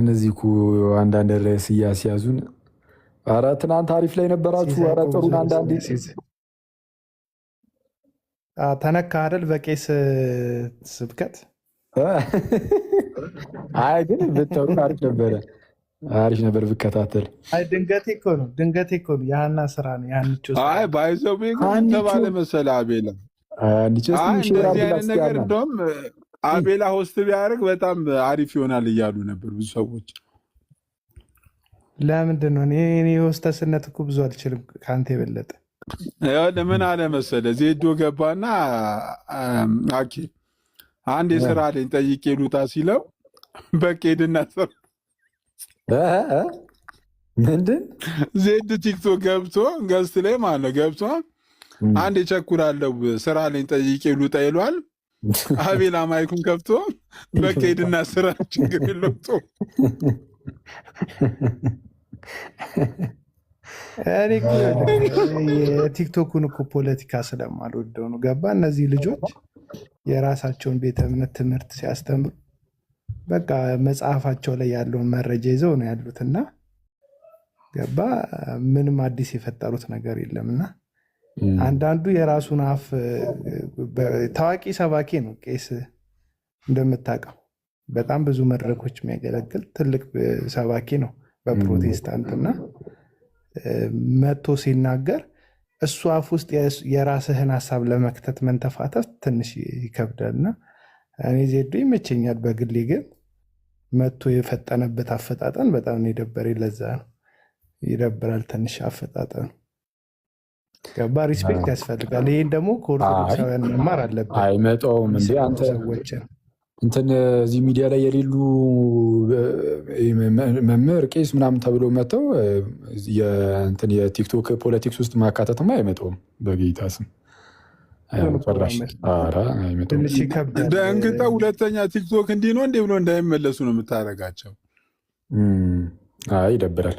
እነዚህ እኮ አንዳንድ ርዕስ እያስያዙን፣ ኧረ ትናንት አሪፍ ላይ ነበራችሁ። ኧረ ጥሩን አንዳንዴ ተነካ አይደል በቄስ ስብከት። አይ ግን ብትጠሩን አሪፍ ነበረ፣ አሪፍ ነበር ብከታተል። አይ ድንገቴ እኮ ነው የሀና ስራ ነው። ያንቹ አይ ባይዘው ተባለ መሰለህ አቤላ እንደዚህ አይነት ነገር እንደውም አቤላ ሆስት ቢያደርግ በጣም አሪፍ ይሆናል እያሉ ነበር ብዙ ሰዎች። ለምንድን ነው እኔ ሆስተስነት እኮ ብዙ አልችልም ከአንተ የበለጠ። ምን አለ መሰለህ ዜዶ ገባና አኬ አንድ የስራ አለኝ ጠይቄ ሉጣ ሲለው በቃ ሄድና ምንድን ዜድ ቲክቶክ ገብቶ ገስት ላይ ማለት ነው ገብቶ አንድ የቸኩላለሁ ስራ አለኝ ጠይቄ ሉጣ ይሏል። አቤላ ማይኩን ከፍቶ በቃ ሄድና ስራ ችግር የለውም። የቲክቶኩን እኮ ፖለቲካ ስለማልወደው ነው። ገባ እነዚህ ልጆች የራሳቸውን ቤተ እምነት ትምህርት ሲያስተምሩ በቃ መጽሐፋቸው ላይ ያለውን መረጃ ይዘው ነው ያሉትና ገባ ምንም አዲስ የፈጠሩት ነገር የለምና አንዳንዱ የራሱን አፍ ታዋቂ ሰባኪ ነው ቄስ እንደምታውቀው በጣም ብዙ መድረኮች የሚያገለግል ትልቅ ሰባኪ ነው በፕሮቴስታንትና መጥቶ ሲናገር እሱ አፍ ውስጥ የራስህን ሀሳብ ለመክተት መንተፋተፍ ትንሽ ይከብዳልና እኔ ዜዶ ይመቸኛል በግሌ ግን መጥቶ የፈጠነበት አፈጣጠን በጣም ነው የደበረኝ። ለዛ ነው ይደብራል ትንሽ አፈጣጠኑ። ገባ ሪስፔክት ያስፈልጋል። ይህን ደግሞ ከኦርቶዶክሳውያን መማር አለብን። አይመጣውም እንዴ አንተ ሰዎችን እንትን እዚህ ሚዲያ ላይ የሌሉ መምህር ቄስ ምናምን ተብሎ መጥተው የቲክቶክ ፖለቲክስ ውስጥ ማካተትማ አይመጣውም። በጌታ ስም ትንሽ ይከብዳል። ደንግጠው ሁለተኛ ቲክቶክ እንዲህ ነው እንዴ ብሎ እንዳይመለሱ ነው የምታደርጋቸው። ይደብራል።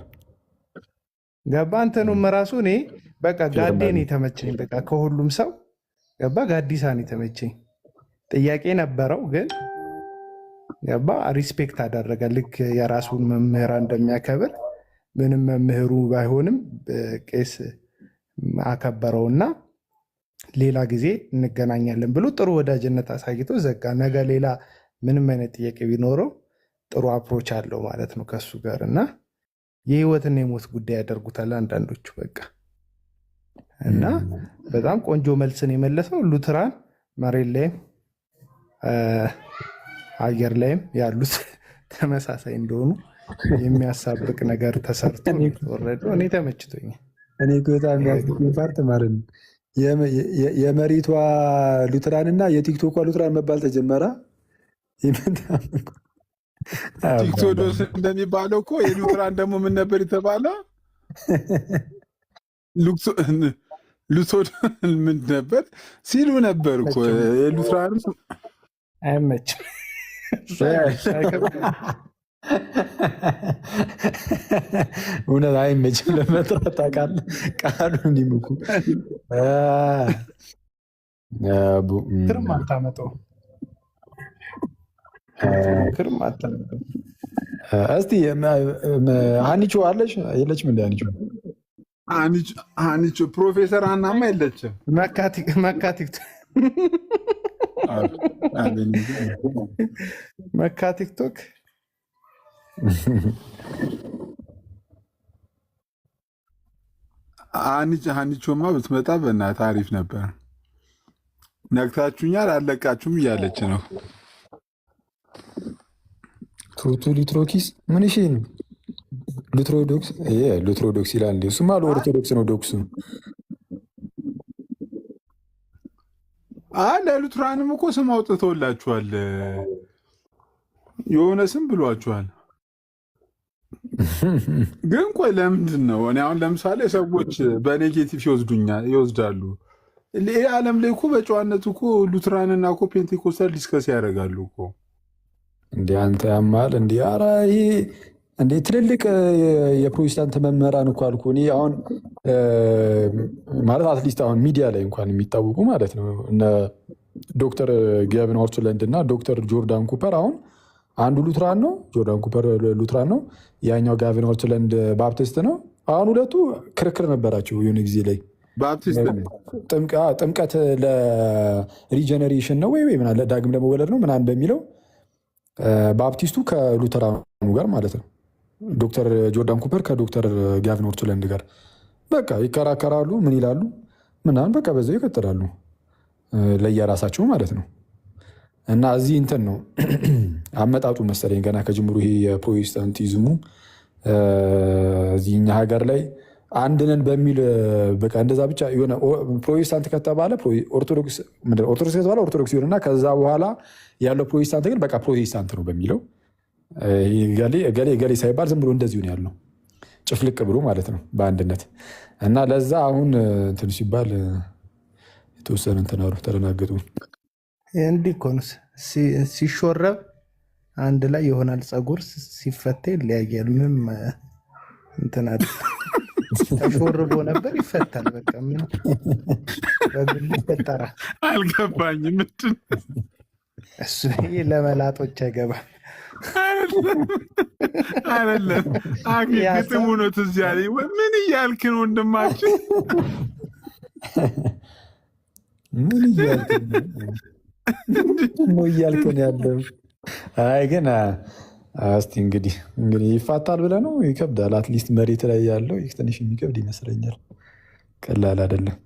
ገባ እንትኑም ራሱ እኔ በቃ ጋዴን የተመቸኝ በቃ ከሁሉም ሰው ገባ ጋዲሳን የተመቸኝ ጥያቄ ነበረው ግን ገባ ሪስፔክት አደረገ። ልክ የራሱን መምህራ እንደሚያከብር ምንም መምህሩ ባይሆንም ቄስ አከበረውና ሌላ ጊዜ እንገናኛለን ብሎ ጥሩ ወዳጅነት አሳይቶ ዘጋ። ነገ ሌላ ምንም አይነት ጥያቄ ቢኖረው ጥሩ አፕሮች አለው ማለት ነው ከሱ ጋር እና የህይወትና የሞት ጉዳይ ያደርጉታል አንዳንዶቹ በቃ እና በጣም ቆንጆ መልስን የመለሰው ሉትራን መሬት ላይም አየር ላይም ያሉት ተመሳሳይ እንደሆኑ የሚያሳብቅ ነገር ተሰርቶ ወረደው። እኔ ተመችቶኛል። እኔ በጣም ፓርት ማለት ነው የመሬቷ ሉትራንና የቲክቶኳ ሉትራን መባል ተጀመረ። ቲክቶዶስ እንደሚባለው እኮ የሉትራን ደግሞ ምን ነበር የተባለው? ሉቶድ ምን ነበር ሲሉ ነበር እኮ የሉትራን አይመችም። እውነት አይመችም ለመጥራት ታውቃለህ። ቃሉን እንዲምኩ ክርም አታመጣው ክርም አታመጣው። እስቲ ሀኒቾ አለች የለችም? እንደ ሀኒቾ ፕሮፌሰር አናማ የለችም። መካ ቲክቶክ ሀኒቾማ ብትመጣ በእናትህ አሪፍ ነበር። ነግታችሁኛል አለቃችሁም እያለች ነው። ቱቱ ሊትሮኪስ ምን ሽ ነው? ሉትሮዶክስ ሉትሮዶክስ ይላል እንዲ እሱማ ለኦርቶዶክስ ነው ዶክሱ። ለሉትራንም እኮ ስም አውጥተውላችኋል። የሆነ ስም ብሏችኋል። ግን ቆይ ለምንድን ነው እኔ አሁን ለምሳሌ ሰዎች በኔጌቲቭ ይወስዳሉ። ይህ ዓለም ላይ እኮ በጨዋነቱ እኮ ሉትራንና እኮ ፔንቴኮስታል ዲስከስ ያደርጋሉ እኮ። እንዲ አንተ ያማል እንዲ ኧረ ይሄ እንዴ ትልልቅ የፕሮቴስታንት መምህራን እኮ አልኩ እኔ አሁን ማለት አትሊስት አሁን ሚዲያ ላይ እንኳን የሚታወቁ ማለት ነው እነ ዶክተር ጌቨን ሆርትላንድ እና ዶክተር ጆርዳን ኩፐር አሁን አንዱ ሉትራን ነው፣ ጆርዳን ኩፐር ሉትራን ነው፣ ያኛው ጋቪን ሆርትላንድ ባፕቲስት ነው። አሁን ሁለቱ ክርክር ነበራቸው የሆነ ጊዜ ላይ ጥምቀት ለሪጀነሬሽን ነው ወይ ዳግም ለመወለድ ነው ምናምን በሚለው ባፕቲስቱ ከሉተራኑ ጋር ማለት ነው፣ ዶክተር ጆርዳን ኩፐር ከዶክተር ጋቪን ሆርትላንድ ጋር በቃ ይከራከራሉ። ምን ይላሉ ምናምን በቃ በዛው ይቀጥላሉ ለየራሳቸው ማለት ነው። እና እዚህ እንትን ነው አመጣጡ መሰለኝ ገና ከጅምሩ ይሄ የፕሮቴስታንቲዝሙ እዚህ እኛ ሀገር ላይ አንድነን በሚል በቃ እንደዛ ብቻ የሆነ ፕሮቴስታንት ከተባለ ኦርቶዶክስ ከተባለ ኦርቶዶክስ ይሆንና ከዛ በኋላ ያለው ፕሮቴስታንት ግን በቃ ፕሮቴስታንት ነው በሚለው ገሌ ሳይባል ዝም ብሎ እንደዚሁ ነው ያለው ጭፍልቅ ብሎ ማለት ነው በአንድነት። እና ለዛ አሁን እንትን ሲባል የተወሰነ እንትን አሉ ተደናገጡ። እንዲህ እኮ ነው ሲሾረብ አንድ ላይ ይሆናል፣ ፀጉር ሲፈታ ይለያያል። ምንም እንትን አለ ተሾርቦ ነበር ይፈታል። በቃ ምን በግል ይፈጠራል አልገባኝም። ምንድን እሱ ለመላጦች አይገባም አይደለም። ግጥሙ ነው ትዝ ያለኝ። ምን እያልክ ነው ወንድማችን? ምን እያልክ ነው ያለው? አይ ግን እስቲ እንግዲህ ይፋታል ብለህ ነው? ይከብዳል። አትሊስት መሬት ላይ ያለው ትንሽ የሚከብድ ይመስለኛል። ቀላል አይደለም።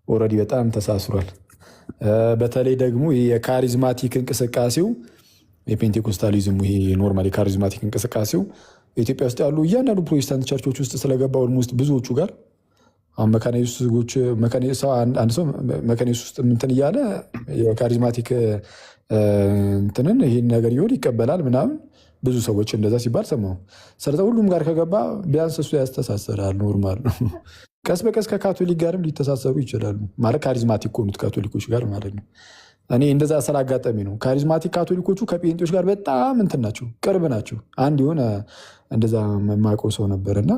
ኦልሬዲ በጣም ተሳስሯል። በተለይ ደግሞ የካሪዝማቲክ እንቅስቃሴው የፔንቴኮስታሊዝሙ ይሄ ኖርማል የካሪዝማቲክ እንቅስቃሴው ኢትዮጵያ ውስጥ ያሉ እያንዳንዱ ፕሮቴስታንት ቸርቾች ውስጥ ስለገባ ውስጥ ብዙዎቹ ጋር አሁን መካነ ኢየሱስ ውስጥ እንትን እያለ የካሪዝማቲክ እንትንን ይህን ነገር ይሆን ይቀበላል ምናምን ብዙ ሰዎች እንደዛ ሲባል ሰማሁ። ስለዚ ሁሉም ጋር ከገባ ቢያንስ እሱ ያስተሳሰራል። ኖርማል ነው። ቀስ በቀስ ከካቶሊክ ጋርም ሊተሳሰሩ ይችላሉ። ማለት ካሪዝማቲክ ከሆኑት ካቶሊኮች ጋር ማለት ነው። እኔ እንደዛ ስላጋጠሚ ነው። ካሪዝማቲክ ካቶሊኮቹ ከጴንጤዎች ጋር በጣም እንትን ናቸው፣ ቅርብ ናቸው። አንድ የሆነ እንደዛ የማውቀው ሰው ነበር እና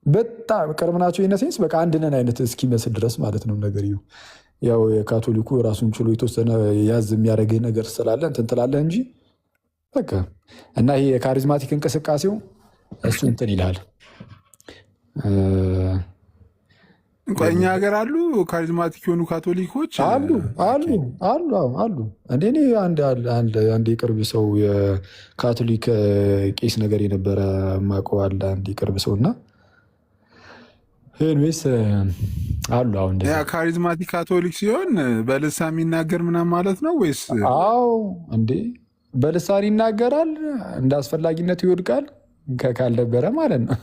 በጣም ቅርብ ናቸው። ኢነሴንስ በቃ አንድ ነን አይነት እስኪመስል ድረስ ማለት ነው ነገር ያው የካቶሊኩ ራሱን ችሎ የተወሰነ ያዝ የሚያደርግህ ነገር ስላለ እንትን ትላለህ እንጂ በቃ እና ይሄ የካሪዝማቲክ እንቅስቃሴው እሱ እንትን ይልሃል። እኛ ሀገር አሉ ካሪዝማቲክ የሆኑ ካቶሊኮች አሉ። እኔ አንድ የቅርብ ሰው የካቶሊክ ቄስ ነገር የነበረ የማውቀው አለ አንድ የቅርብ ሰው እና ዌስ አሉ። አሁን ካሪዝማቲክ ካቶሊክ ሲሆን በልሳን የሚናገር ምናምን ማለት ነው ወይስ? አዎ እንዴ በልሳን ይናገራል፣ እንደ አስፈላጊነቱ ይወድቃል ካልነበረ ማለት ነው።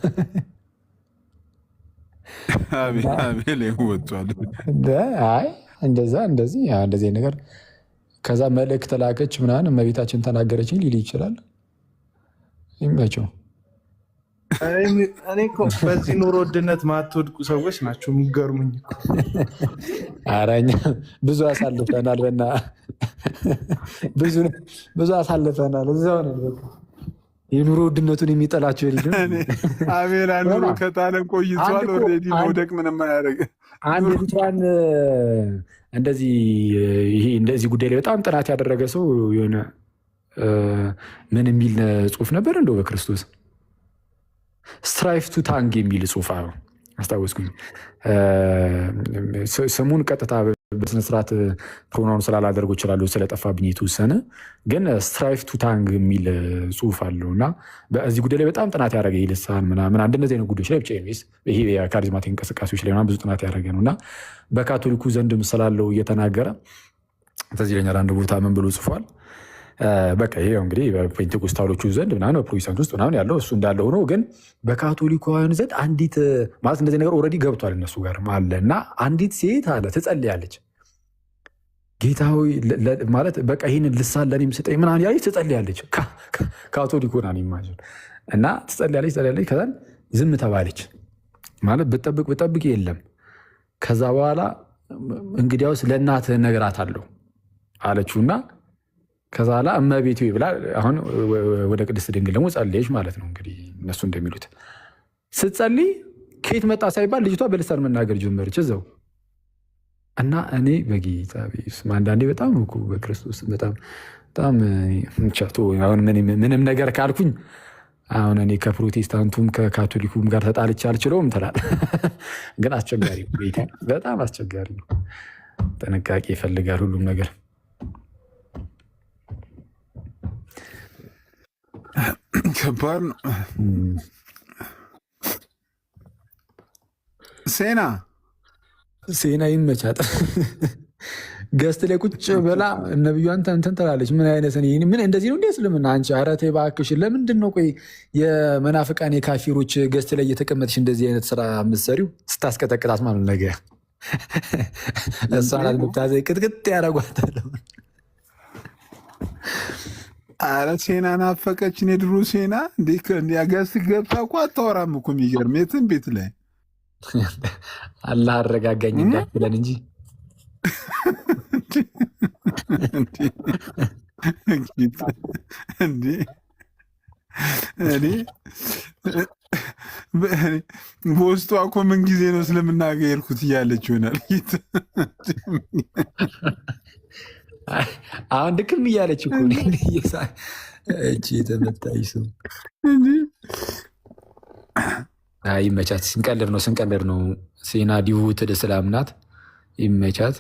አቤል ወጥቷል። አይ እንደዚህ ነገር ከዛ መልእክት ላከች ምናምን እመቤታችን ተናገረችኝ ሊል ይችላል። ይመቸው። እኔ እኮ በዚህ ኑሮ ውድነት ማትወድቁ ሰዎች ናቸው የሚገርሙኝ። ኧረ እኛ ብዙ አሳልፈናል፣ ብዙ አሳልፈናል። እዛው ነው የኑሮ ውድነቱን የሚጠላቸው ልጅ አቤላ ኑሮ ከጣለን ቆይቷል። ኦልሬዲ መውደቅ ምንም አያደርግም። አንድ ልጇን እንደዚህ ጉዳይ ላይ በጣም ጥናት ያደረገ ሰው የሆነ ምን የሚል ጽሁፍ ነበር እንደው በክርስቶስ ስትራይፍ ቱ ታንግ የሚል ጽሁፍ አስታወስኩኝ። ስሙን ቀጥታ በስነስርዓት ፕሮናውን ስላላደርጎ ይችላሉ ስለጠፋብኝ የተወሰነ ግን ስትራይፍ ቱ ታንግ የሚል ጽሁፍ አለው እና በዚህ ጉዳይ ላይ በጣም ጥናት ያደረገ ይልሳን ምናምን እንደዚህ አይነት ጉዳዮች ላይ ብቻ ይሄ የካሪዝማቲክ እንቅስቃሴዎች ላይ ብዙ ጥናት ያደረገ ነው እና በካቶሊኩ ዘንድም ስላለው እየተናገረ ተዚህ ይለኛል። አንድ ቦታ ምን ብሎ ጽፏል? በቃ ይሄ እንግዲህ በፔንቴኮስታሎቹ ዘንድ ምናምን በፕሮቴስታንት ውስጥ ምናምን ያለው እሱ እንዳለ ሆኖ ግን በካቶሊካውያን ዘንድ አንዲት ማለት እንደዚህ ነገር ኦልሬዲ ገብቷል እነሱ ጋር አለ እና አንዲት ሴት አለ ትጸልያለች። ጌታ ሆይ ማለት በቃ ይህንን ልሳን ለእኔም ስጠኝ ምናምን ያለች ትጸልያለች። ካቶሊክ ሆና ኢማጂን እና ትጸልያለች። ከዛን ዝም ተባለች ማለት ብጠብቅ የለም። ከዛ በኋላ እንግዲያውስ ለእናትህ እነግራታለሁ አለችውና ከዛ ላ እመቤቴ ብላ አሁን ወደ ቅድስት ድንግል ደግሞ ጸልየች ማለት ነው። እንግዲህ እነሱ እንደሚሉት ስትጸልይ ከየት መጣ ሳይባል ልጅቷ በልሳን መናገር ጀመረች እዛው እና እኔ በጌታ አንዳንዴ በጣም በክርስቶስ በጣም በጣም ምቻቱ አሁን ምንም ነገር ካልኩኝ አሁን እኔ ከፕሮቴስታንቱም ከካቶሊኩም ጋር ተጣልቼ አልችለውም ትላለህ። ግን አስቸጋሪ ነው፣ ጌታ በጣም አስቸጋሪ ነው። ጥንቃቄ ይፈልጋል ሁሉም ነገር። ከባድ ነው። ሴና ይመቻት። ገስት ላይ ቁጭ ብላ ነብዩ አንተ እንትን ትላለች። ምን አይነት ምን እንደዚህ ነው እንዴ እስልምና? አንቺ ኧረ ተይ እባክሽ። ለምንድን ነው ቆይ የመናፍቃን የካፊሮች ገስት ላይ እየተቀመጥሽ እንደዚህ አይነት ስራ የምትሰሪው? ስታስቀጠቅጣት ማለት ነገ እሷ ናት የምታዘ ቅጥቅጥ ያደርጓታል። አረ ሴና ናፈቀችን፣ የድሮ ሴና ገስት ገብታ እኮ አታወራም እኮ የሚገርም የትን ቤት ላይ አላህ አረጋጋኝ እንዳትለን እንጂ በውስጧ እኮ ምን ጊዜ ነው ስለምናገርኩት እያለች ይሆናል። አሁን ድክም እያለች እኮ እቺ የተመታኝ ሰው ይመቻት። ስንቀልድ ነው። ሴና ዲቮትድ እስላም ናት። ይመቻት።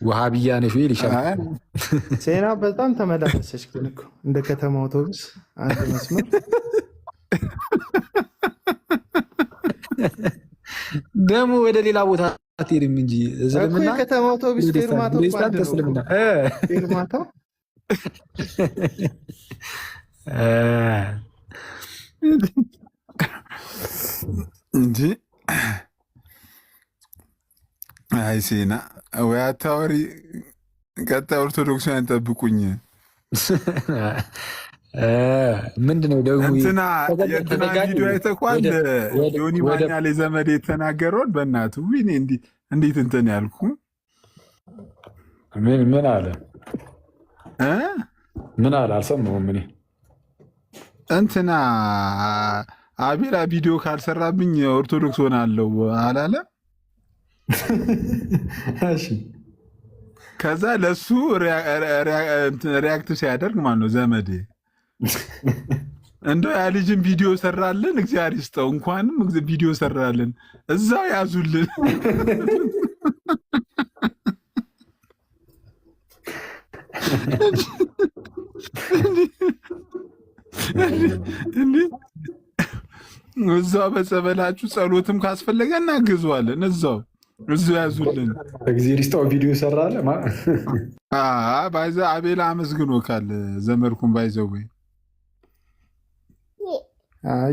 ውሃብያ ነሽ ወይ ይልሻል። ሴና በጣም ተመላለሰች ግን እኮ እንደ ከተማ አውቶቡስ አንድ መስመር ደግሞ ወደ ሌላ ቦታ አትሄድም እንጂ እስልምና የከተማ አውቶቡስ ፌርማታው እንጂ አይ ሴና ወይ አታወሪ። ቀጣይ ኦርቶዶክሳውያን ጠብቁኝ። ምንድነው ደግሞ እንትና ቪዲዮ አይተኳል። ዮኒ ማኛ ላይ ዘመድ የተናገረውን በእናትህ ዊኔ እንዴት እንትን ያልኩ ምን አለ አልሰማሁም። እኔ እንትና አቤላ ቪዲዮ ካልሰራብኝ ኦርቶዶክስ ሆናለሁ አላለ። ከዛ ለሱ ሪያክት ሲያደርግ ማን ነው ዘመዴ እንደው ያ ልጅን ቪዲዮ ሰራልን፣ እግዚአብሔር ይስጠው። እንኳንም ቪዲዮ ሰራልን፣ እዛው ያዙልን። እዛው በጸበላችሁ ጸሎትም ካስፈለገ እናግዘዋለን። እዛው ያዙልን። እግዚአብሔር ይስጠው። ቪዲዮ ሰራለ ባይዘ አቤላ አመስግኖ ካለ ዘመድኩን ባይዘው ወይ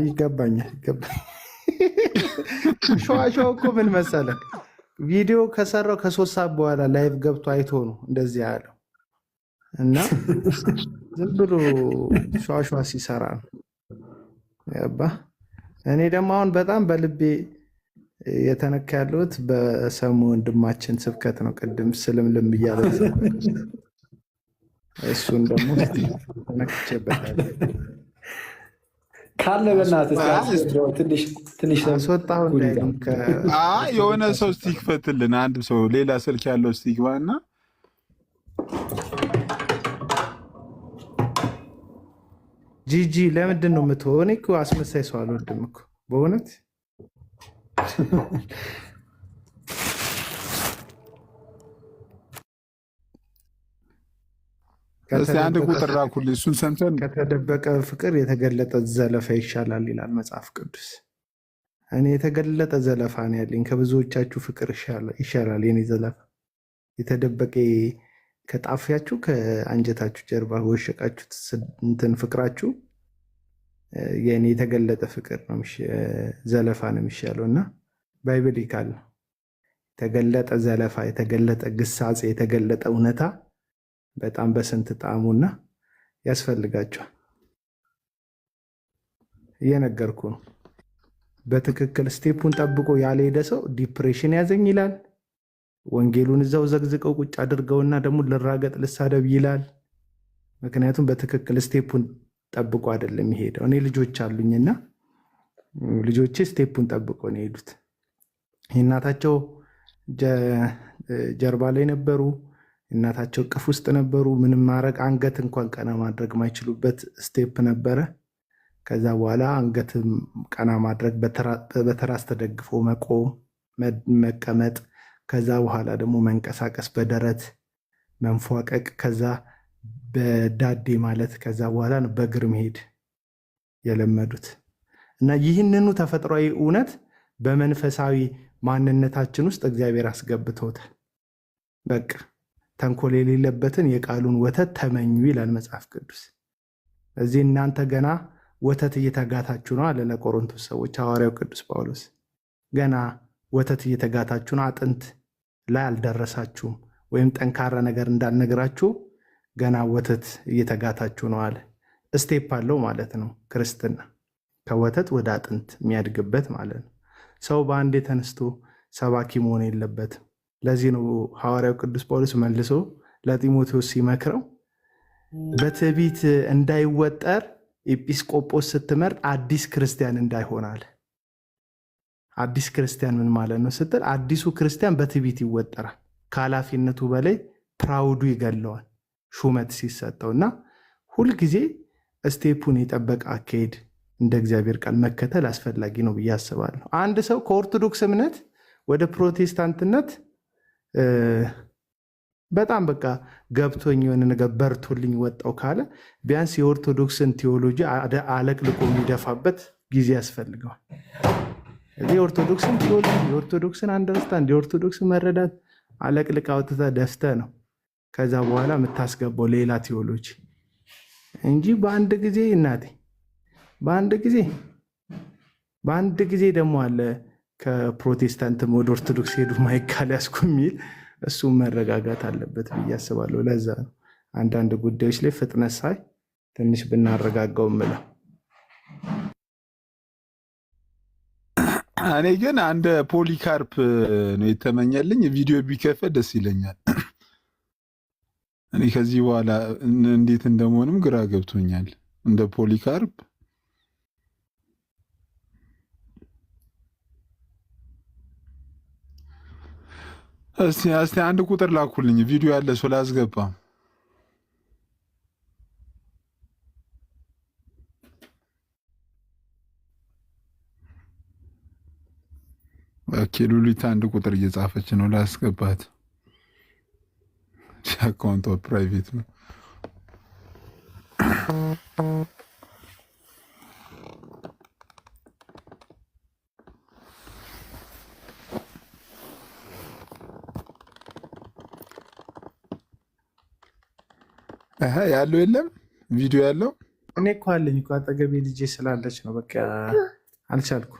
ይገባኛል። ሸዋሸዋ እኮ ምን መሰለህ ቪዲዮ ከሰራው ከ3 ሰዓት በኋላ ላይቭ ገብቶ አይቶ ነው እንደዚህ ያለው እና ዝም ብሎ ሸዋሸዋ ሲሰራ ነው ያባ። እኔ ደግሞ አሁን በጣም በልቤ የተነካ ያለሁት በሰሙ ወንድማችን ስብከት ነው። ቅድም ስልምልም እያለ እሱን ደግሞ ተነክቼበታለሁ። ካለ በእናትህ ትንሽ አስወጣሁ። የሆነ ሰው ስቲክ ፈትልን፣ አንድ ሰው ሌላ ስልክ ያለው ስቲክ ባና ጂጂ ለምንድን ነው የምትሆን? እኔ እኮ አስመሳይ ሰው አልወድም እኮ በእውነት። አንድ ቁጥር ላኩልኝ፣ እሱን ሰምተን ከተደበቀ ፍቅር የተገለጠ ዘለፋ ይሻላል ይላል መጽሐፍ ቅዱስ። እኔ የተገለጠ ዘለፋ ነው ያለኝ፣ ከብዙዎቻችሁ ፍቅር ይሻላል የኔ ዘለፋ። የተደበቀ ከጣፊያችሁ ከአንጀታችሁ ጀርባ ወሸቃችሁት እንትን ፍቅራችሁ የኔ የተገለጠ ፍቅር ነው ዘለፋ ነው የሚሻለው። እና ባይብሊካል ነው። የተገለጠ ዘለፋ፣ የተገለጠ ግሳጼ፣ የተገለጠ እውነታ በጣም በስንት ጣዕሙና ያስፈልጋቸዋል። እየነገርኩ ነው። በትክክል ስቴፑን ጠብቆ ያልሄደ ሰው ዲፕሬሽን ያዘኝ ይላል። ወንጌሉን እዛው ዘግዝቀው ቁጭ አድርገውና ደግሞ ልራገጥ ልሳደብ ይላል። ምክንያቱም በትክክል ስቴፑን ጠብቆ አይደለም የሚሄደው። እኔ ልጆች አሉኝና ልጆቼ ስቴፑን ጠብቆ ነው የሄዱት። የእናታቸው ጀርባ ላይ ነበሩ። እናታቸው እቅፍ ውስጥ ነበሩ። ምንም ማድረግ አንገት እንኳን ቀና ማድረግ ማይችሉበት ስቴፕ ነበረ። ከዛ በኋላ አንገት ቀና ማድረግ፣ በትራስ ተደግፎ መቆም፣ መቀመጥ፣ ከዛ በኋላ ደግሞ መንቀሳቀስ፣ በደረት መንፏቀቅ፣ ከዛ በዳዴ ማለት፣ ከዛ በኋላ በእግር መሄድ የለመዱት እና ይህንኑ ተፈጥሯዊ እውነት በመንፈሳዊ ማንነታችን ውስጥ እግዚአብሔር አስገብቶታል። በቃ ተንኮል የሌለበትን የቃሉን ወተት ተመኙ ይላል መጽሐፍ ቅዱስ። እዚህ እናንተ ገና ወተት እየተጋታችሁ ነው አለ ለቆሮንቶስ ሰዎች ሐዋርያው ቅዱስ ጳውሎስ። ገና ወተት እየተጋታችሁ ነው፣ አጥንት ላይ አልደረሳችሁም፣ ወይም ጠንካራ ነገር እንዳልነግራችሁ ገና ወተት እየተጋታችሁ ነው አለ። ስቴፕ አለው ማለት ነው ክርስትና፣ ከወተት ወደ አጥንት የሚያድግበት ማለት ነው። ሰው በአንድ የተነስቶ ሰባኪ መሆን የለበትም። ለዚህ ነው ሐዋርያው ቅዱስ ጳውሎስ መልሶ ለጢሞቴዎስ ሲመክረው በትዕቢት እንዳይወጠር ኤጲስቆጶስ ስትመርጥ አዲስ ክርስቲያን እንዳይሆናል። አዲስ ክርስቲያን ምን ማለት ነው ስትል፣ አዲሱ ክርስቲያን በትዕቢት ይወጠራል። ከኃላፊነቱ በላይ ፕራውዱ ይገለዋል ሹመት ሲሰጠው እና ሁልጊዜ ስቴፑን የጠበቀ አካሄድ እንደ እግዚአብሔር ቃል መከተል አስፈላጊ ነው ብዬ አስባለሁ። አንድ ሰው ከኦርቶዶክስ እምነት ወደ ፕሮቴስታንትነት በጣም በቃ ገብቶኝ የሆነ ነገር በርቶልኝ ወጣው ካለ ቢያንስ የኦርቶዶክስን ቴዎሎጂ አለቅልቆ የሚደፋበት ጊዜ ያስፈልገዋል። የኦርቶዶክስን ቴዎሎጂ፣ የኦርቶዶክስን አንደርስታንድ፣ የኦርቶዶክስን መረዳት አለቅልቅ አውጥተህ ደፍተህ ነው ከዛ በኋላ የምታስገባው ሌላ ቴዎሎጂ እንጂ በአንድ ጊዜ እናቴ በአንድ ጊዜ ደግሞ አለ ከፕሮቴስታንትም ወደ ኦርቶዶክስ ሄዱ ማይካል ያስኩ የሚል እሱም መረጋጋት አለበት ብዬ አስባለሁ። ለዛ ነው አንዳንድ ጉዳዮች ላይ ፍጥነት ሳይ ትንሽ ብናረጋጋው ምለው። እኔ ግን አንድ ፖሊካርፕ ነው የተመኘልኝ። ቪዲዮ ቢከፈት ደስ ይለኛል። እኔ ከዚህ በኋላ እንዴት እንደመሆንም ግራ ገብቶኛል። እንደ ፖሊካርፕ እስቲ አንድ ቁጥር ላኩልኝ። ቪዲዮ ያለ ሰው ላስገባ። ኦኬ ሉሊት አንድ ቁጥር እየጻፈች ነው፣ ላስገባት። አካውንቷ ፕራይቬት ነው። ያለው የለም ቪዲዮ ያለው እኔ እኮ አለኝ እኮ አጠገቤ ልጄ ስላለች ነው። በቃ አልቻልኩም።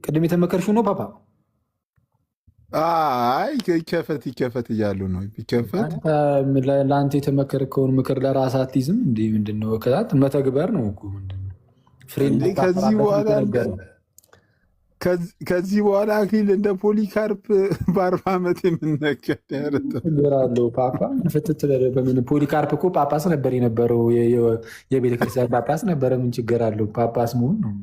ቅድም የተመከርሽው ነው ፓፓ? አይ ይከፈት እያሉ ነው። ቢከፈት ለአንተ የተመከርከውን ምክር ለራስህ አትይዝም እንዴ? ምንድነው? ከዛት መተግበር ነው እኮ ምንድነው? ከዚህ በኋላ አክሊል እንደ ፖሊካርፕ በ40 ዓመት የምነገር ያረተው ፓፓ ፍትት በምን ፖሊካርፕ እኮ ጳጳስ ነበር የነበረው፣ የቤተክርስቲያን ጳጳስ ነበረ። ምን ችግር አለው? ጳጳስ መሆን ነው።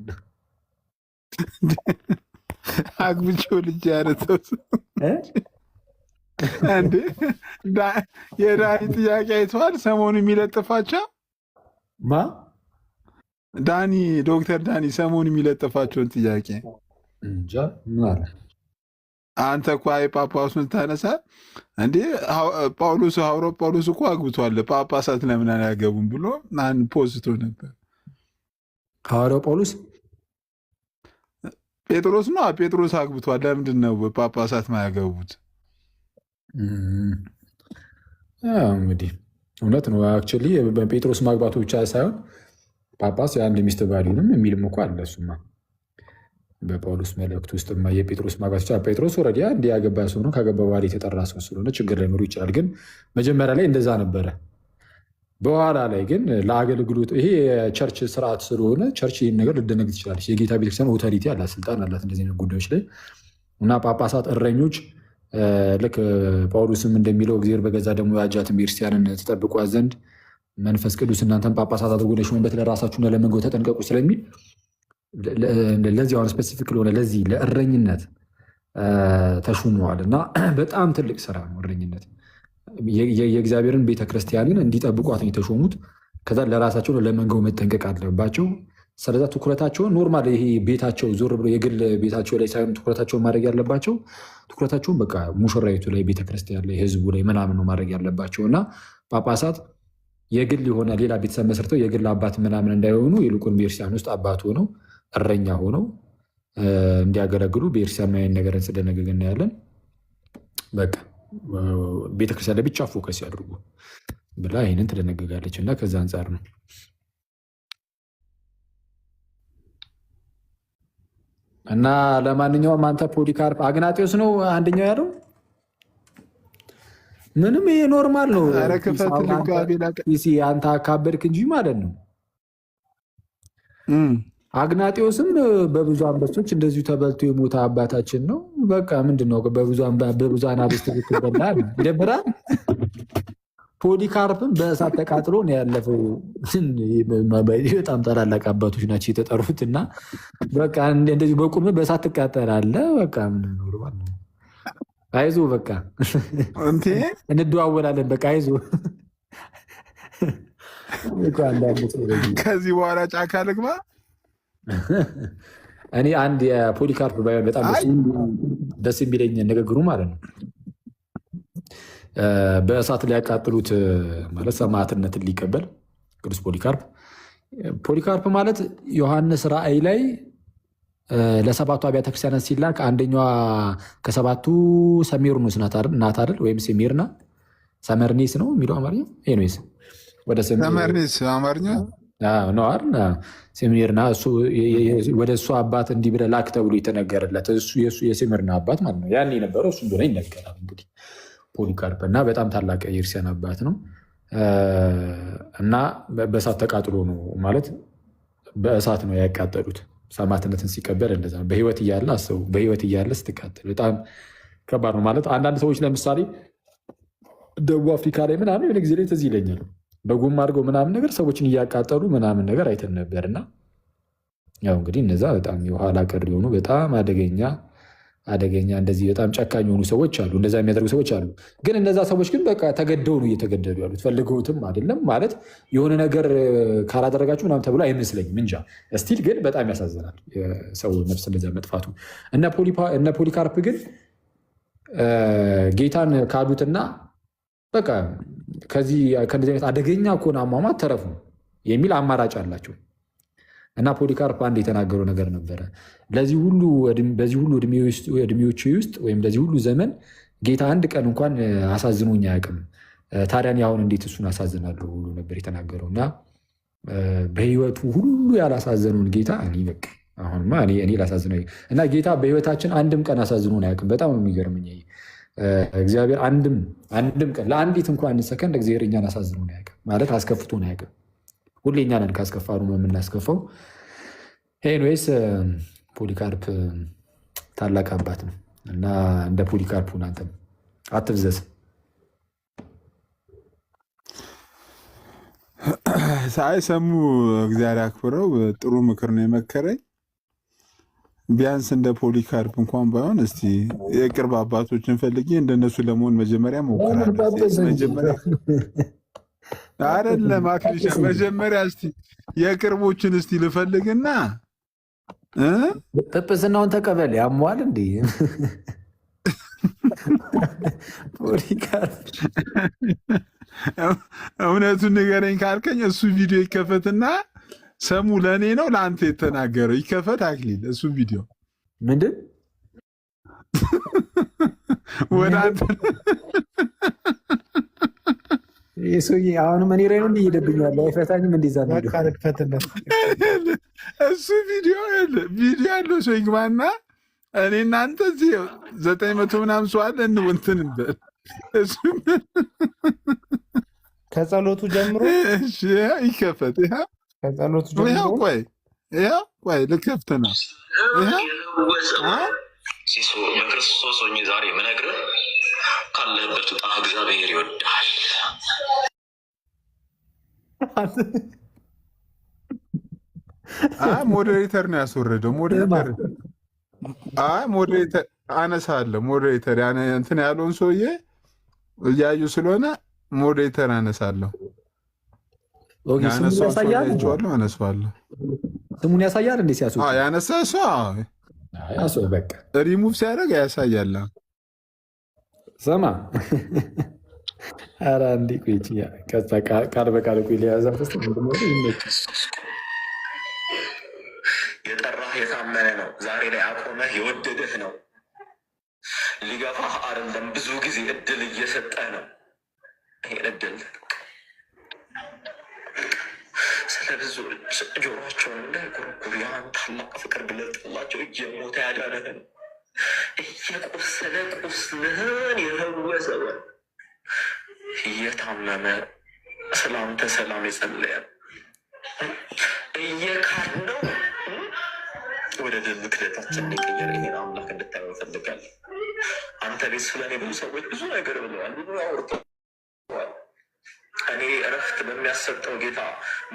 አግብቼው ልጅ ያረተው እንዴ? የዳኒ ጥያቄ አይተዋል? ሰሞኑ የሚለጥፋቸው ዳኒ ዶክተር ዳኒ ሰሞኑ የሚለጥፋቸውን ጥያቄ እንጃ ምን አለ? አንተ እኮ አይ ጳጳሱን ታነሳ እንዴ? ጳውሎስ ሐዋርያው ጳውሎስ እኮ አግብቷል፣ ጳጳሳት ለምን አያገቡም ብሎ ፖስቶ ነበር። ሐዋርያው ጳውሎስ ጴጥሮስ ነው። ጴጥሮስ አግብቷል፣ ለምንድን ነው ጳጳሳት ማያገቡት? እንግዲህ እውነት ነው። አክቹዋሊ በጴጥሮስ ማግባቱ ብቻ ሳይሆን ጳጳስ የአንድ ሚስት ባሊንም የሚልም እኮ አለ። እሱማ በጳውሎስ መልእክት ውስጥ የጴጥሮስ ማግባት ብቻ ጴጥሮስ ኦልሬዲ አንድ ያገባ ሰው ነው። ካገባ በኋላ የተጠራ ሰው ስለሆነ ችግር ላይኖሩ ይችላል። ግን መጀመሪያ ላይ እንደዛ ነበረ። በኋላ ላይ ግን ለአገልግሎት ይሄ የቸርች ስርዓት ስለሆነ ቸርች ይህን ነገር ልደነግ ትችላለች። የጌታ ቤተክርስቲያን ኦቶሪቲ አላት፣ ስልጣን አላት እንደዚህ አይነት ጉዳዮች ላይ እና ጳጳሳት እረኞች ልክ ጳውሎስም እንደሚለው እግዚአብሔር በገዛ ደግሞ የአጃትን ቤተክርስቲያንን ተጠብቋት ዘንድ መንፈስ ቅዱስ እናንተን ጳጳሳት አድርጎ ለሾመበት ለራሳችሁና ለመንጋው ተጠንቀቁ ስለሚል ለዚህ አሁን ስፔሲፊክ ለሆነ ለዚህ ለእረኝነት ተሹመዋል እና በጣም ትልቅ ስራ ነው እረኝነት። የእግዚአብሔርን ቤተክርስቲያንን እንዲጠብቋት ነው የተሾሙት። ከዛ ለራሳቸው ለመንጋው መጠንቀቅ አለባቸው። ስለዛ ትኩረታቸውን ኖርማል ይሄ ቤታቸው ዞር ብሎ የግል ቤታቸው ላይ ሳይሆን ትኩረታቸውን ማድረግ ያለባቸው ትኩረታቸውን በቃ ሙሽራይቱ ላይ ቤተክርስቲያን ላይ ህዝቡ ላይ ምናምን ነው ማድረግ ያለባቸው እና ጳጳሳት የግል የሆነ ሌላ ቤተሰብ መስርተው የግል አባት ምናምን እንዳይሆኑ ይልቁን ቤተክርስቲያን ውስጥ አባት ሆነው እረኛ ሆነው እንዲያገለግሉ ቤተክርስቲያን አይነት ነገርን ስደነግግ እናያለን። በቃ ቤተክርስቲያን ላይ ብቻ ፎከስ ያድርጉ ብላ ይህንን ትደነግጋለች እና ከዛ አንጻር ነው። እና ለማንኛውም አንተ ፖሊካርፕ አግናጤዎስ ነው አንደኛው ያለው ምንም ይሄ ኖርማል ነው። አንተ አካበድክ እንጂ ማለት ነው። አግናጤዎስም በብዙ አንበሶች እንደዚሁ ተበልቶ የሞተ አባታችን ነው። በቃ ምንድን ነው በብዙ አናብስት ይበላል ይደብራል። ፖሊካርፕም በእሳት ተቃጥሎ ነው ያለፈው። በጣም ታላላቅ አባቶች ናቸው የተጠሩት እና በቃ እንደዚህ በቁም በእሳት ትቃጠላለህ። በቃ ምን ኖርማል ነው። አይዞህ በቃ እንደዋወላለን። በቃ አይዞህ። ከዚህ በኋላ ጫካ ልግባ። እኔ አንድ የፖሊካርፕ ባይሆን በጣም ደስ የሚለኝ ንግግሩ ማለት ነው በእሳት ሊያቃጥሉት ማለት ሰማዕትነትን ሊቀበል ቅዱስ ፖሊካርፕ ማለት ዮሐንስ ራእይ ላይ ለሰባቱ አብያተ ክርስቲያናት ሲላክ አንደኛዋ ከሰባቱ ሰሜርኖስ ናት አይደል? ወይም ሴሜርና ሰመርኒስ ነው የሚለው አማርኛ ኤኒዌይስ ወደ ሰመርኒስ አማርኛ ነው አይደል? ሴሜርና ወደ እሱ አባት እንዲህ ብለህ ላክ ተብሎ የተነገረለት እሱ የሴሜርና አባት ማለት ነው። ያን የነበረው እሱ እንደሆነ ይነገራል። እንግዲህ ፖሊካርፕ እና በጣም ታላቅ የክርስቲያን አባት ነው እና በእሳት ተቃጥሎ ነው ማለት በእሳት ነው ያቃጠሉት። ሰማዕትነትን ሲቀበል እንደዛ ነው። በህይወት እያለ አስቡ፣ በህይወት እያለ ስትቃጠል በጣም ከባድ ነው ማለት። አንዳንድ ሰዎች ለምሳሌ ደቡብ አፍሪካ ላይ ምናምን የሆነ ጊዜ ላይ ትዝ ይለኛል በጎማ አድርገው ምናምን ነገር ሰዎችን እያቃጠሉ ምናምን ነገር አይተን ነበር እና ያው እንግዲህ እነዛ በጣም የኋላ ቀር የሆኑ በጣም አደገኛ እንደዚህ በጣም ጨካኝ የሆኑ ሰዎች አሉ፣ እንደዛ የሚያደርጉ ሰዎች አሉ። ግን እነዛ ሰዎች ግን በቃ ተገደው ነው እየተገደሉ ያሉት፣ ፈልገውትም አይደለም ማለት የሆነ ነገር ካላደረጋችሁ ምናምን ተብሎ አይመስለኝም እንጃ። እስቲል ግን በጣም ያሳዝናል ሰው ነፍስ እንደዛ መጥፋቱ። እነ ፖሊካርፕ ግን ጌታን ካዱትና በቃ ከእንደዚህ አይነት አደገኛ ከሆነ አሟሟት ተረፉ የሚል አማራጭ አላቸው። እና ፖሊካርፕ አንድ የተናገረው ነገር ነበረ። በዚህ ሁሉ እድሜዎች ውስጥ ወይም ለዚህ ሁሉ ዘመን ጌታ አንድ ቀን እንኳን አሳዝኖኝ አያውቅም። ታዲያ አሁን እንዴት እሱን አሳዝናለሁ ብሎ ነበር የተናገረው። እና በህይወቱ ሁሉ ያላሳዘኑን ጌታ በቃ አሁንማ እኔ ላሳዝነው እና ጌታ በህይወታችን አንድም ቀን አሳዝኖን አያውቅም። በጣም ነው የሚገርመኝ። እግዚአብሔር አንድም ቀን ለአንዲት እንኳን ሰከንድ እግዚአብሔር እኛን አሳዝኖን አያውቅም ማለት አስከፍቶን አያውቅም። ሁሌ እኛ ነን ካስከፋሩ ነው የምናስከፋው። ኤኒዌይስ ፖሊካርፕ ታላቅ አባት ነው እና እንደ ፖሊካርፕ አንተም አትፍዘዝ። ሳይሰሙ እግዚአብሔር አክብረው ጥሩ ምክር ነው የመከረኝ። ቢያንስ እንደ ፖሊካርፕ እንኳን ባይሆን እስቲ የቅርብ አባቶችን ፈልጌ እንደነሱ ለመሆን መጀመሪያ ሞክራለሁ። አይደለም አክሊሻ፣ መጀመሪያ እስቲ የቅርቦችን እስቲ ልፈልግና ጵጵስናውን ተቀበል። ያሟል እንዴ ፖሊካርፕ? እውነቱን ንገረኝ ካልከኝ እሱ ቪዲዮ ይከፈትና ሰሙ ለእኔ ነው ለአንተ የተናገረው ይከፈት። አክሊል እሱ ቪዲዮ ምንድን ወደ አንተ ሰውዬ አሁንም እኔ ላይ ነው እየሄደብኛል። አይፈታኝም። እንደዛ ነው እሱ ቪዲዮ ያለው ሰው ይግባና እኔ እናንተ እዚህ 900 ምናምን ሰው አለ እንትን እንበል። ከጸሎቱ ጀምሮ ይከፈት። ከጸሎቱ ጀምሮ ቆይ ልከፍት ነው። በክርስቶስ ሆኜ ዛሬ የምነግርህ ካለህበት ውጣ፣ እግዚአብሔር ይወድሃል። ሞዴሬተር ነው ያስወረደው። ሞዴሬተር አነሳለሁ። ሞዴሬተር እንትን ያለውን ሰውዬ እያዩ ስለሆነ ሞዴሬተር አነሳለሁ። አነሳዋለሁ። ስሙን ያሳያል እንዴ? ሲያስ ያነሳ ሰው በቃ ሪሙቭ ሲያደርግ ያሳያል። ሰማ ኧረ እንዴ ቆይቼ ቃል በቃል ቆይ ሊያዛ የጠራህ የታመነ ነው። ዛሬ ላይ አቆመህ የወደደህ ነው። ሊገፋህ አይደለም። ብዙ ጊዜ እድል እየሰጠህ ነው። ይሄን እድል ስለ ብዙዎች ጆሮቸውን እንዳይኮረኩር ያን ታላቅ ፍቅር ግለጥላቸው። እየሞተ ያዳነህ ነው። እየቆሰለ ቁስልህን የፈወሰው እየታመመ ስላንተ ሰላም የጸለየ እየካድነው ወደ ድል ክደታችን የቀየረ ይሄን አምላክ እንድታየው እፈልጋለሁ። አንተ ቤት ስለኔ ብዙ ሰዎች ብዙ ነገር ብለዋል፣ ብዙ አውርተዋል። እኔ እረፍት በሚያሰጠው ጌታ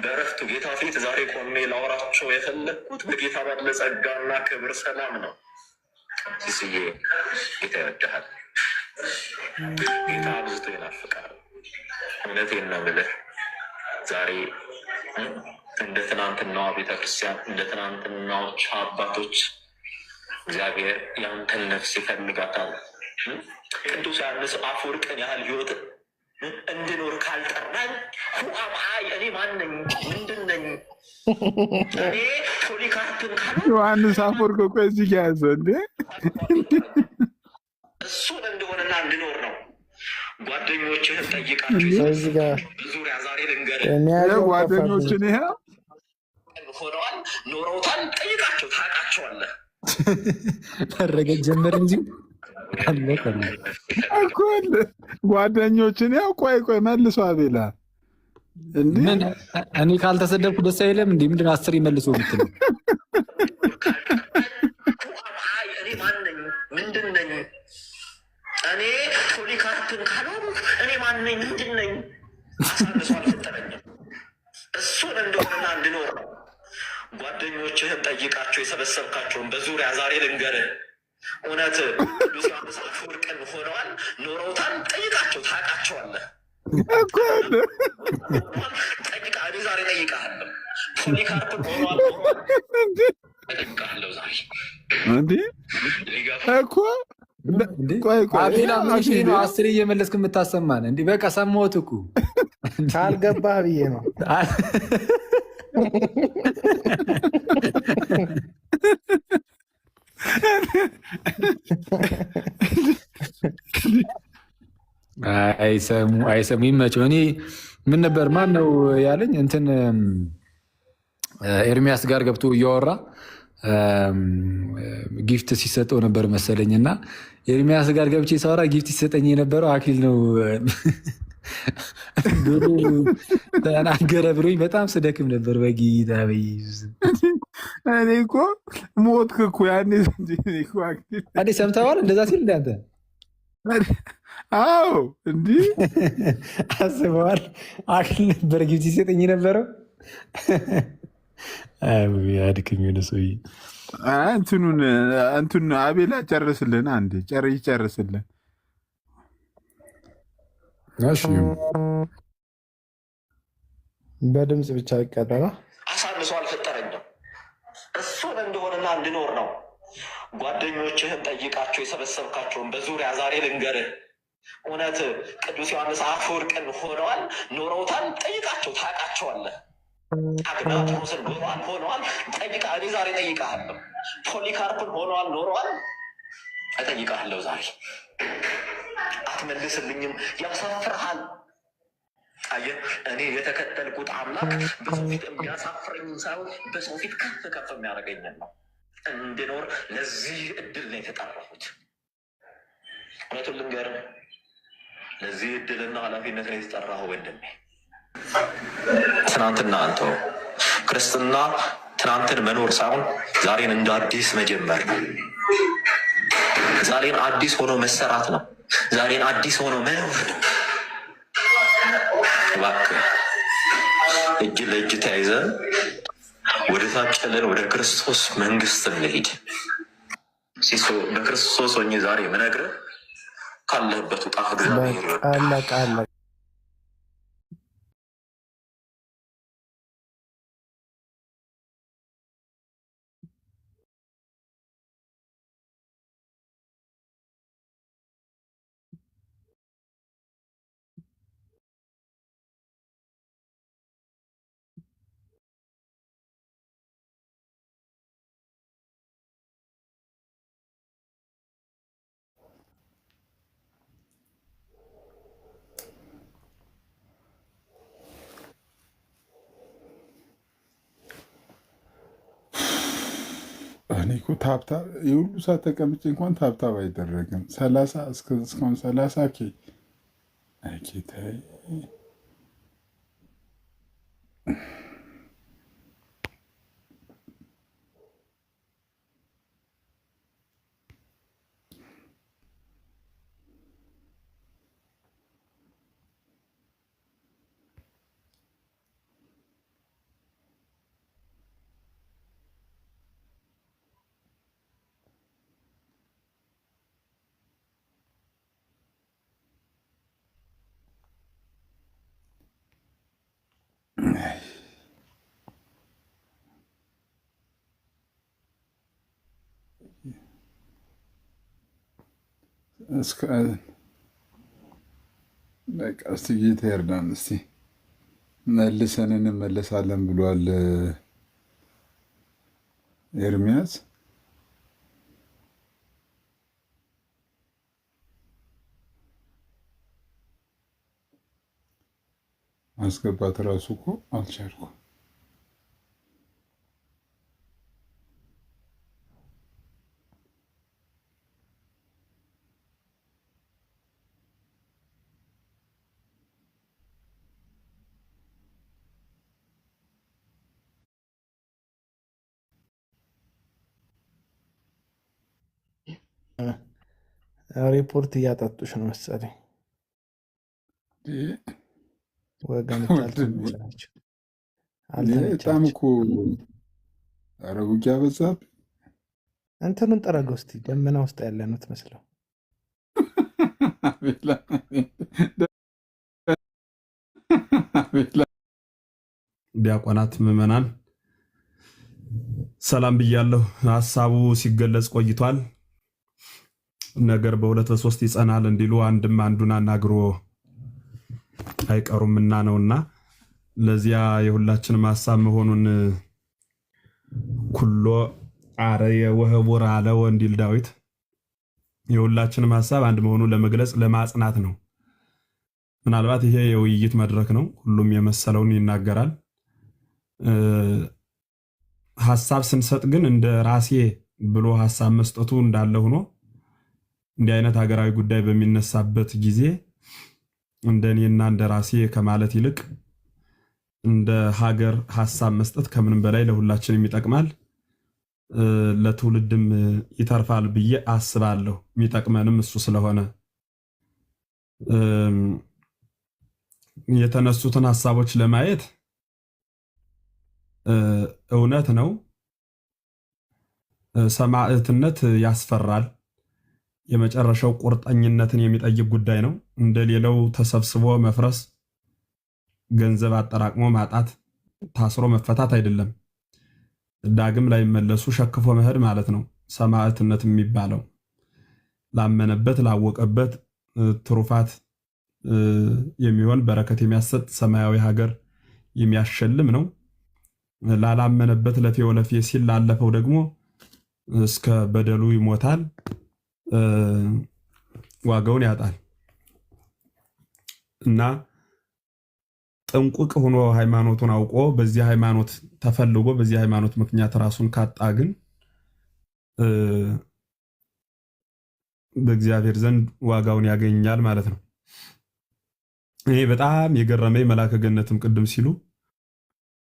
በእረፍቱ ጌታ ፊት ዛሬ ቆሜ ላወራቸው የፈለግኩት በጌታ ባለ ጸጋና ክብር ሰላም ነው። ሲስዬ ጌታ ይወድሃል። ጌታ አብዝቶ ይናፍቃል። እውነቴን ነው የምልህ ዛሬ እንደ ትናንትናዋ ቤተክርስቲያን እንደ ትናንትናዎች አባቶች እግዚአብሔር ያንተን ነፍስ ይፈልጋታል። ቅዱስ ዮሐንስ አፈወርቅን ያህል ህይወት እንድኖር ካልጠራኝ ሁአምአይ እኔ ማነኝ? ምንድን ነኝ? እኔ ፖሊካርፕን ዮሐንስ አፈወርቅ እኮ እዚህ ያዘ እንዴ እሱን እንደሆነና እንድኖር ነው። ጓደኞችህን ጠይቃቸው። በዙሪያ ዛሬ ልንገርህ ጓደኞችን ይሄ ሆነዋል፣ ኖረውታል። ጠይቃቸው፣ ታውቃቸዋለህ። ፈረገ ጀመር እንጂ እኮ ጓደኞችን ያው ቆይ መልሶ አቤላ እኔ ካልተሰደብኩ ደስ አይለም እንዴ? ምንድን አስር ይመልሶ ምትለው? እኔ ማነኝ? ምንድን ነኝ? እኔ ፖሊካርፕን ካላሉ እኔ ማነኝ? ምንድን ነኝ? አሳንሶ አልፈጠረኝም። እሱን እንደሆነና እንድኖር ነው። ጓደኞችህን ጠይቃቸው፣ የሰበሰብካቸውን በዙሪያ ዛሬ ልንገርህ እውነት ቅዱስ ዮሐንስ አፈወርቅን ሆነዋል፣ ኖረውታል። ጠይቃቸው፣ ታውቃቸዋለህ። እኔ ዛሬ ጠይቃለሁ። ፖሊካርፕን ሆነዋል፣ ጠይቃለሁ ዛሬ እኮ አቤላ ነው አስር እየመለስክ የምታሰማን እንዲህ በቃ ሰማሁት እኮ ካልገባህ ብዬ ነው። አይሰሙ ይመቸው። እኔ ምን ነበር ማን ነው ያለኝ እንትን ኤርሚያስ ጋር ገብቶ እያወራ ጊፍት ሲሰጠው ነበር መሰለኝ እና ኤርሚያስ ጋር ገብቼ ሳወራ ጊፍት ሲሰጠኝ የነበረው አክሊል ነው ተናገረ ብሎኝ በጣም ስደክም ነበር። በጌታ እኔ እኮ ሞትክ እኮ ያኔ ሰምተዋል እንደዛ ሲል እንዳንተ አዎ እንዲህ አስበዋል። አክሊል ነበር ጊፍት ሲሰጠኝ የነበረው። አድክም የሆነ ሰውዬ እንትኑን አቤላ ጨርስልን፣ አንዴ ይጨርስልን። በድምፅ ብቻ ይቀጠላ። አሳንሶ አልፈጠረኝም። እሱን እንደሆነና እንድኖር ነው። ጓደኞችህን ጠይቃቸው፣ የሰበሰብካቸውን በዙሪያ ዛሬ ልንገርህ እውነት ቅዱስ ዮሐንስ አፈወርቅን ሆነዋል፣ ኖረውታል። ጠይቃቸው፣ ታውቃቸዋለህ። አግናጦስን ሆነዋል። ጠይቃ እኔ ዛሬ ጠይቃለሁ። ፖሊካርፕን ሆነዋል፣ ኖረዋል። እጠይቃለሁ ዛሬ። አትመልስልኝም፣ ያሳፍርሃል። አየህ እኔ የተከተልኩት አምላክ በሰው ፊት የሚያሳፍረኝ ሳይሆን በሰው ፊት ከፍ ከፍ የሚያደርገኝን ነው። እንድኖር ለዚህ እድል ነው የተጠራሁት። እውነቱን ልንገርህ፣ ለዚህ እድልና ኃላፊነት ነው የተጠራሁ ወንድሜ። ትናንትና አንተው ክርስትና ትናንትን መኖር ሳይሆን ዛሬን እንደ አዲስ መጀመር ነው። ዛሬን አዲስ ሆኖ መሰራት ነው። ዛሬን አዲስ ሆኖ መኖር ነው። እባክህ እጅ ለእጅ ተያይዘን ወደ ታች ጥለን ወደ ክርስቶስ መንግስት እንሂድ። ሲሶ በክርስቶስ ሆኜ ዛሬ የምነግርህ ካለህበት ውጣ። እግዚአብሔር ይወዳል። እኔ እኮ ታብታብ የሁሉ ሰዓት ተቀምጬ እንኳን ታብታብ አይደረግም። እስካሁን 30 ጌታዬ። በቃ እስቲ ጌታ ይርዳን። እስቲ መልሰን እንመለሳለን ብሏል ኤርሚያስ። ማስገባት እራሱ እኮ አልቻልኩም። ሪፖርት እያጠጡሽ ነው መሰለኝ። ወገኖች አልተመቻቸው። በጣም እኮ ኧረ ውጊያ በዛብህ። እንትኑን ጠረገው እስኪ ደመና ውስጥ ያለ ነው ትመስለው። ዲያቆናት፣ ምዕመናን ሰላም ብያለሁ። ሀሳቡ ሲገለጽ ቆይቷል። ነገር በሁለት በሶስት ይጸናል እንዲሉ አንድም አንዱን አናግሮ አይቀሩምና ነውና ለዚያ የሁላችንም ሀሳብ መሆኑን ኩሎ አረየ ወህቡር አለው እንዲል ዳዊት የሁላችንም ሀሳብ አንድ መሆኑን ለመግለጽ ለማጽናት ነው። ምናልባት ይሄ የውይይት መድረክ ነው። ሁሉም የመሰለውን ይናገራል። ሀሳብ ስንሰጥ ግን እንደ ራሴ ብሎ ሀሳብ መስጠቱ እንዳለ ሆኖ እንዲህ አይነት ሀገራዊ ጉዳይ በሚነሳበት ጊዜ እንደኔና እንደ ራሴ ከማለት ይልቅ እንደ ሀገር ሀሳብ መስጠት ከምንም በላይ ለሁላችንም ይጠቅማል፣ ለትውልድም ይተርፋል ብዬ አስባለሁ። የሚጠቅመንም እሱ ስለሆነ የተነሱትን ሀሳቦች ለማየት እውነት ነው፣ ሰማዕትነት ያስፈራል። የመጨረሻው ቁርጠኝነትን የሚጠይቅ ጉዳይ ነው። እንደሌላው ተሰብስቦ መፍረስ፣ ገንዘብ አጠራቅሞ ማጣት፣ ታስሮ መፈታት አይደለም። ዳግም ላይ መለሱ ሸክፎ መሄድ ማለት ነው ሰማዕትነት የሚባለው። ላመነበት ላወቀበት ትሩፋት የሚሆን በረከት የሚያሰጥ ሰማያዊ ሀገር የሚያሸልም ነው። ላላመነበት ለፌ ወለፌ ሲል ላለፈው ደግሞ እስከ በደሉ ይሞታል፣ ዋጋውን ያጣል እና ጥንቁቅ ሆኖ ሃይማኖቱን አውቆ በዚህ ሃይማኖት ተፈልጎ በዚህ ሃይማኖት ምክንያት ራሱን ካጣ ግን በእግዚአብሔር ዘንድ ዋጋውን ያገኛል ማለት ነው። ይሄ በጣም የገረመኝ መልአከ ገነትም ቅድም ሲሉ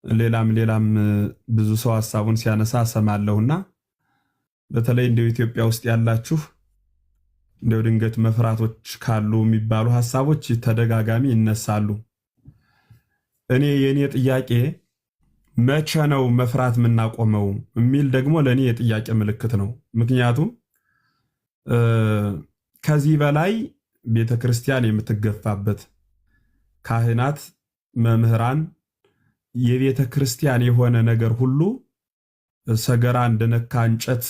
ሌላም ብዙ ሰው ሀሳቡን ሲያነሳ ሰማለሁና በተለይ እንደው ኢትዮጵያ ውስጥ ያላችሁ እንደው ድንገት መፍራቶች ካሉ የሚባሉ ሀሳቦች ተደጋጋሚ ይነሳሉ። የኔ ጥያቄ መቼ ነው መፍራት የምናቆመው የሚል ደግሞ ለእኔ የጥያቄ ምልክት ነው። ምክንያቱም ከዚህ በላይ ቤተ ክርስቲያን የምትገፋበት ካህናት፣ መምህራን የቤተ ክርስቲያን የሆነ ነገር ሁሉ ሰገራ እንደነካ እንጨት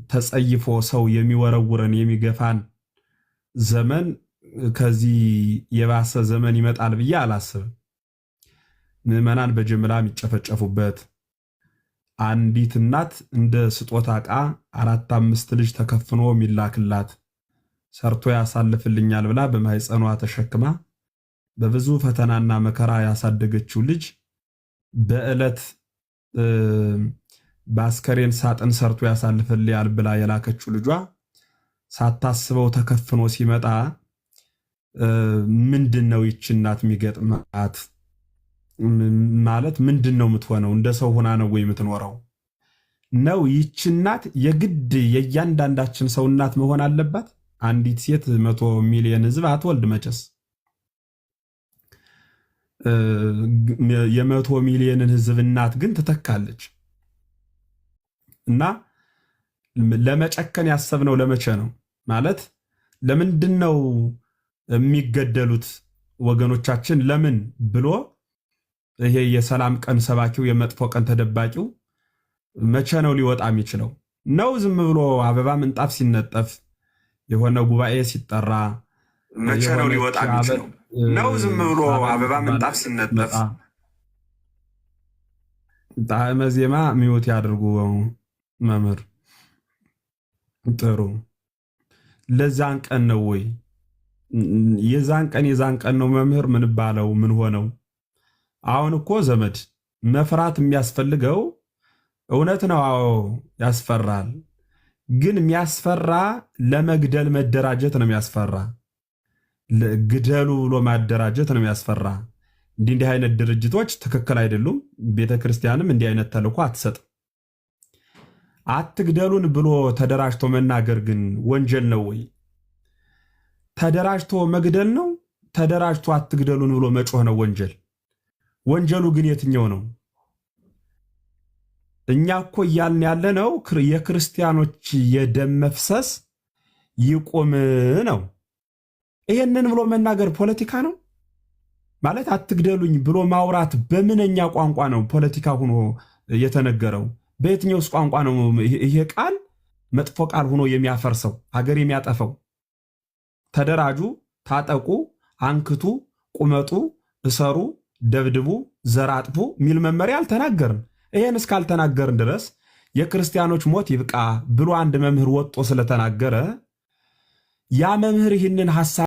ተጸይፎ ሰው የሚወረውረን የሚገፋን ዘመን ከዚህ የባሰ ዘመን ይመጣል ብዬ አላስብም። ምዕመናን በጅምላ የሚጨፈጨፉበት፣ አንዲት እናት እንደ ስጦታ ዕቃ 4-5 ልጅ ተከፍኖ የሚላክላት ሰርቶ ያሳልፍልኛል ብላ በማህፀኗ ተሸክማ በብዙ ፈተናና መከራ ያሳደገችው ልጅ በዕለት በአስከሬን ሳጥን ሰርቶ ያሳልፍልኛል ብላ የላከችው ልጇ ሳታስበው ተከፍኖ ሲመጣ ምንድነው ይህች እናት የሚገጥማት? ማለት ምንድነው የምትሆነው? እንደ ሰው ሆና ነው ወይ የምትኖረው? ነው ይህች እናት የግድ የእያንዳንዳችን ሰው እናት መሆን አለባት? አንዲት ሴት 100 ሚሊዮን ህዝብ አትወልድ መቼስ። የ100 ሚሊዮንን ህዝብ እናት ግን ትተካለች። እና ለመጨከን ያሰብነው ለመቼ ነው? ማለት ለምንድነው የሚገደሉት ወገኖቻችን ለምን ብሎ ይሄ የሰላም ቀን ሰባኪው የመጥፎ ቀን ተደባቂው መቼ ነው ሊወጣ የሚችለው? ነው ዝም ብሎ አበባ ምንጣፍ ሲነጠፍ የሆነ ጉባኤ ሲጠራ መቼ ነው ሊወጣ የሚችለው? ነው ዝም ብሎ አበባ ምንጣፍ ሲነጠፍ። ጣዕመ ዜማ ሚውት ያድርጉ መምህር። ጥሩ። ለዛን ቀን ነው ወይ? የዛን ቀን ነው መምህር። ምን ባለው ምን ሆነው? አሁን እኮ ዘመድ መፍራት የሚያስፈልገው እውነት ነው። አዎ ያስፈራል። ግን የሚያስፈራ ለመግደል መደራጀት ነው የሚያስፈራ። ግደሉ ብሎ ማደራጀት ነው የሚያስፈራ። እንዲህ አይነት ድርጅቶች ትክክል አይደሉም። ቤተክርስቲያንም እንዲህ አይነት ተልዕኮ አትሰጥም። አትግደሉን ብሎ ተደራጅቶ መናገር ግን ወንጀል ነው ወይ? ተደራጅቶ መግደል ነው? ተደራጅቶ አትግደሉን ብሎ መጮህ ነው ወንጀል? ወንጀሉ ግን የትኛው ነው? እኛ እኮ እያልን ያለነው የክርስቲያኖች የደም መፍሰስ ይቁም ነው። ይሄንን ብሎ መናገር ፖለቲካ ነው ማለት? አትግደሉኝ ብሎ ማውራት በምንኛ ቋንቋ ነው ፖለቲካ ሆኖ የተነገረው? በየትኛውስ ቋንቋ ነው ይሄ ቃል መጥፎ ቃል ሆኖ የሚያፈርሰው ሀገር የሚያጠፈው? ተደራጁ፣ ታጠቁ፣ አንክቱ፣ ቁመጡ፣ እሰሩ፣ ደብድቡ፣ ዘር አጥፉ ሚል መመሪያ አልተናገርን። ይሄን እስካልተናገርን ድረስ የክርስቲያኖች ሞት ይብቃ ብሎ አንድ መምህር ወጥቶ ስለተናገረ ያ መምህር ይህንን ሐሳብ